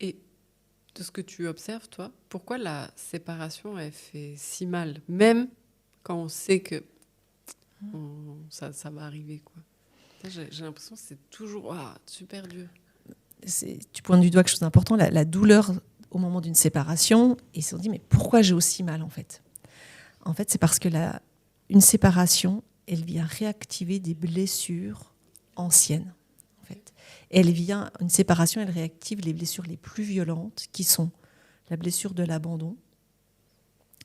Et de ce que tu observes, toi, pourquoi la séparation, elle fait si mal, même quand on sait que ça va arriver, quoi. J'ai l'impression que c'est toujours super dur. Tu pointes du doigt quelque chose d'important, la douleur au moment d'une séparation, et ils se sont dit, mais pourquoi j'ai aussi mal, en fait ? En fait, c'est parce que une séparation, elle vient réactiver des blessures anciennes. En fait. Une séparation, elle réactive les blessures les plus violentes, qui sont la blessure de l'abandon,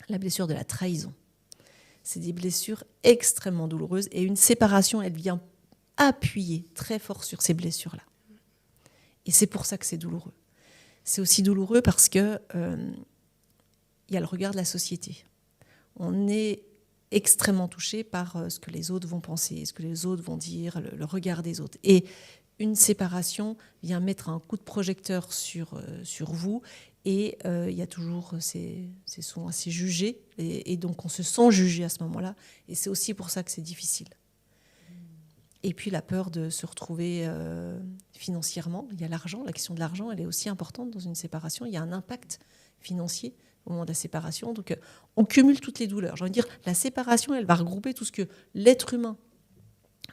la blessure de la trahison. C'est des blessures extrêmement douloureuses, et une séparation, elle vient appuyer très fort sur ces blessures-là. Et c'est pour ça que c'est douloureux. C'est aussi douloureux parce que y a le regard de la société. On est extrêmement touché par ce que les autres vont penser, ce que les autres vont dire, le regard des autres. Et une séparation vient mettre un coup de projecteur sur vous, et il y a toujours, c'est souvent assez jugé, et donc on se sent jugé à ce moment-là, et c'est aussi pour ça que c'est difficile. Et puis la peur de se retrouver financièrement, il y a l'argent, la question de l'argent, elle est aussi importante dans une séparation, il y a un impact financier au moment de la séparation, donc on cumule toutes les douleurs. J'ai envie de dire, la séparation, elle va regrouper tout ce que l'être humain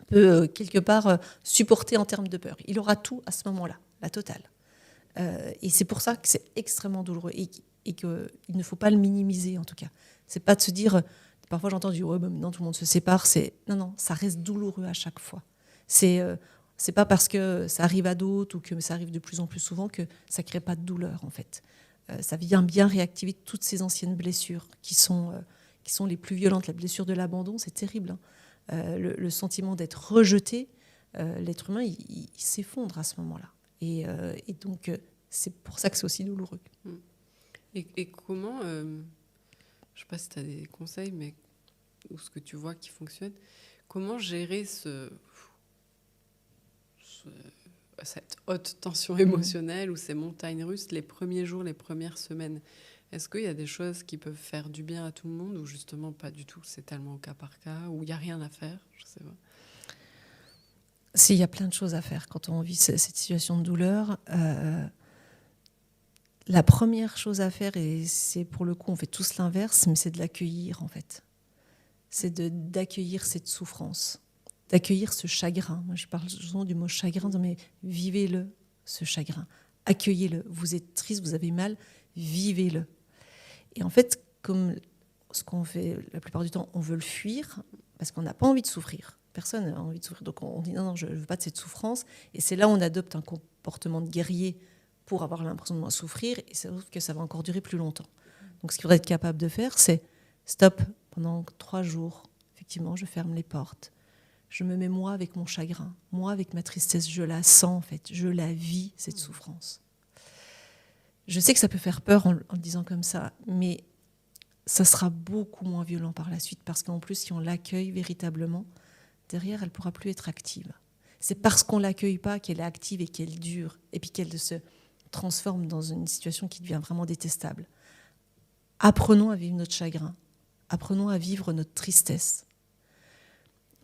peut quelque part supporter en termes de peur. Il aura tout à ce moment-là, la totale. Et c'est pour ça que c'est extrêmement douloureux, et qu'il ne faut pas le minimiser en tout cas. C'est pas de se dire, parfois j'entends dire ouais, maintenant tout le monde se sépare, non, ça reste douloureux à chaque fois. C'est pas parce que ça arrive à d'autres ou que ça arrive de plus en plus souvent que ça crée pas de douleur en fait. Ça vient bien réactiver toutes ces anciennes blessures qui sont les plus violentes. La blessure de l'abandon, c'est terrible, hein. Le sentiment d'être rejeté, l'être humain il s'effondre à ce moment-là. Et donc c'est pour ça que c'est aussi douloureux. Et comment, je ne sais pas si tu as des conseils, mais ou ce que tu vois qui fonctionne, comment gérer cette haute tension émotionnelle ou ces montagnes russes les premiers jours, les premières semaines? Est-ce qu'il y a des choses qui peuvent faire du bien à tout le monde, ou justement pas du tout, c'est tellement au cas par cas, ou il n'y a rien à faire, je sais pas. S'il y a plein de choses à faire quand on vit cette situation de douleur. La première chose à faire, et c'est pour le coup, on fait tous l'inverse, mais c'est de l'accueillir en fait. C'est d'accueillir cette souffrance, d'accueillir ce chagrin. Moi, je parle souvent du mot chagrin, mais vivez-le, ce chagrin. Accueillez-le. Vous êtes triste, vous avez mal, vivez-le. Et en fait, comme ce qu'on fait la plupart du temps, on veut le fuir parce qu'on n'a pas envie de souffrir. Personne n'a envie de souffrir. Donc on dit non, je ne veux pas de cette souffrance. Et c'est là où on adopte un comportement de guerrier pour avoir l'impression de moins souffrir. Et ça trouve que ça va encore durer plus longtemps. Donc ce qu'il faudrait être capable de faire, c'est stop, pendant 3 jours. Effectivement, je ferme les portes. Je me mets moi avec mon chagrin, moi avec ma tristesse. Je la sens en fait, je la vis, cette souffrance. Je sais que ça peut faire peur en le disant comme ça, mais ça sera beaucoup moins violent par la suite, parce qu'en plus, si on l'accueille véritablement, derrière, elle ne pourra plus être active. C'est parce qu'on ne l'accueille pas qu'elle est active et qu'elle dure, et puis qu'elle se transforme dans une situation qui devient vraiment détestable. Apprenons à vivre notre chagrin, apprenons à vivre notre tristesse.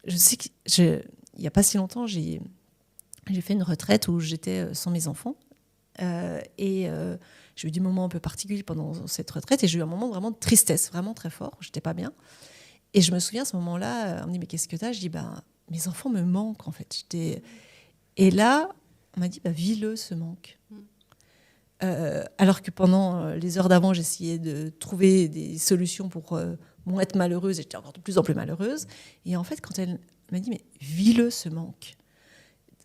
Je sais qu'il n'y a pas si longtemps, j'ai fait une retraite où j'étais sans mes enfants, j'ai eu des moments un peu particuliers pendant cette retraite, et j'ai eu un moment vraiment de tristesse, vraiment très fort, j'étais pas bien. Et je me souviens à ce moment-là, on me dit mais qu'est-ce que t'as ? Je dis mes enfants me manquent en fait. Et là, on m'a dit vis-le ce manque. Alors que pendant les heures d'avant, j'essayais de trouver des solutions pour moins être malheureuse, et j'étais encore de plus en plus malheureuse. Et en fait, quand elle m'a dit mais vis-le ce manque,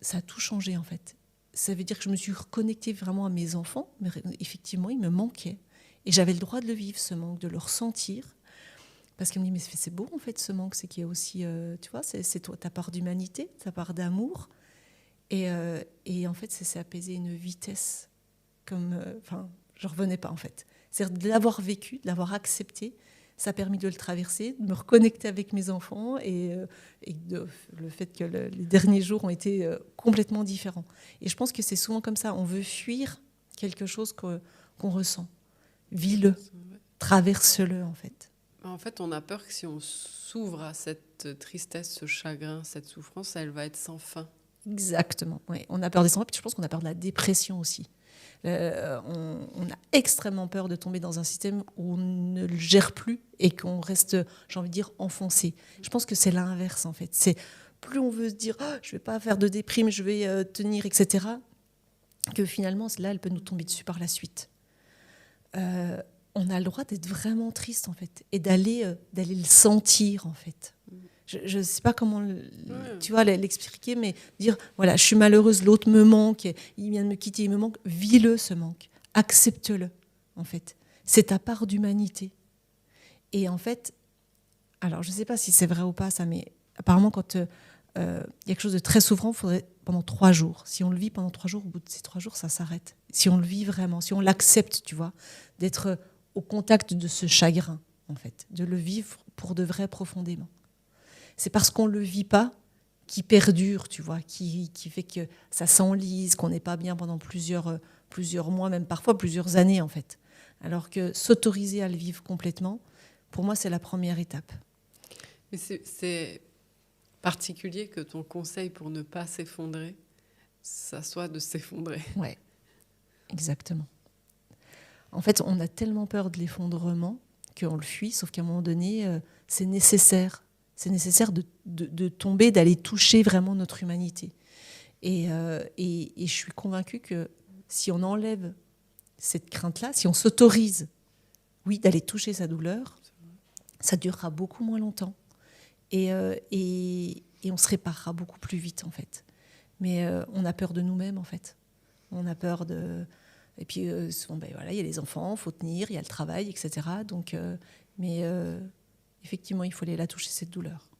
ça a tout changé en fait. Ça veut dire que je me suis reconnectée vraiment à mes enfants, mais effectivement, ils me manquaient. Et j'avais le droit de le vivre, ce manque, de le ressentir. Parce qu'elle me dit, mais c'est beau en fait ce manque, c'est qu'il y a aussi, tu vois, c'est toi, ta part d'humanité, ta part d'amour. Et en fait, c'est apaiser une vitesse comme, je ne revenais pas en fait. C'est-à-dire de l'avoir vécu, de l'avoir accepté, ça a permis de le traverser, de me reconnecter avec mes enfants, et le fait que les derniers jours ont été complètement différents. Et je pense que c'est souvent comme ça, on veut fuir quelque chose qu'on ressent. Vis-le, traverse-le en fait. En fait, on a peur que si on s'ouvre à cette tristesse, ce chagrin, cette souffrance, elle va être sans fin. Exactement. Ouais. On a peur des sans-fin, puis je pense qu'on a peur de la dépression aussi. On a extrêmement peur de tomber dans un système où on ne le gère plus et qu'on reste, j'ai envie de dire, enfoncé. Je pense que c'est l'inverse, en fait. C'est plus on veut se dire oh, je ne vais pas faire de déprime, je vais tenir, etc., que finalement, là, elle peut nous tomber dessus par la suite. On a le droit d'être vraiment triste, en fait, et d'aller le sentir, en fait. Je ne sais pas comment tu vois, l'expliquer, mais dire, voilà, je suis malheureuse, l'autre me manque, il vient de me quitter, il me manque. Vis-le, ce manque. Accepte-le, en fait. C'est ta part d'humanité. Et en fait, alors, je ne sais pas si c'est vrai ou pas, ça, mais apparemment, quand il y a quelque chose de très souffrant, il faudrait pendant 3 jours. Si on le vit pendant 3 jours, au bout de ces 3 jours, ça s'arrête. Si on le vit vraiment, si on l'accepte, tu vois, d'être au contact de ce chagrin, en fait, de le vivre pour de vrai profondément. C'est parce qu'on ne le vit pas qui perdure, tu vois, qui fait que ça s'enlise, qu'on n'est pas bien pendant plusieurs mois, même parfois plusieurs années, en fait. Alors que s'autoriser à le vivre complètement, pour moi, c'est la première étape. Mais c'est particulier que ton conseil pour ne pas s'effondrer, ça soit de s'effondrer. Ouais, exactement. En fait, on a tellement peur de l'effondrement qu'on le fuit, sauf qu'à un moment donné, c'est nécessaire. C'est nécessaire de tomber, d'aller toucher vraiment notre humanité. Et je suis convaincue que si on enlève cette crainte-là, si on s'autorise, oui, d'aller toucher sa douleur, ça durera beaucoup moins longtemps. Et on se réparera beaucoup plus vite, en fait. Mais on a peur de nous-mêmes, en fait. On a peur de... Et puis, souvent, voilà, il y a les enfants, il faut tenir, il y a le travail, etc. Donc, effectivement, il faut aller la toucher, cette douleur.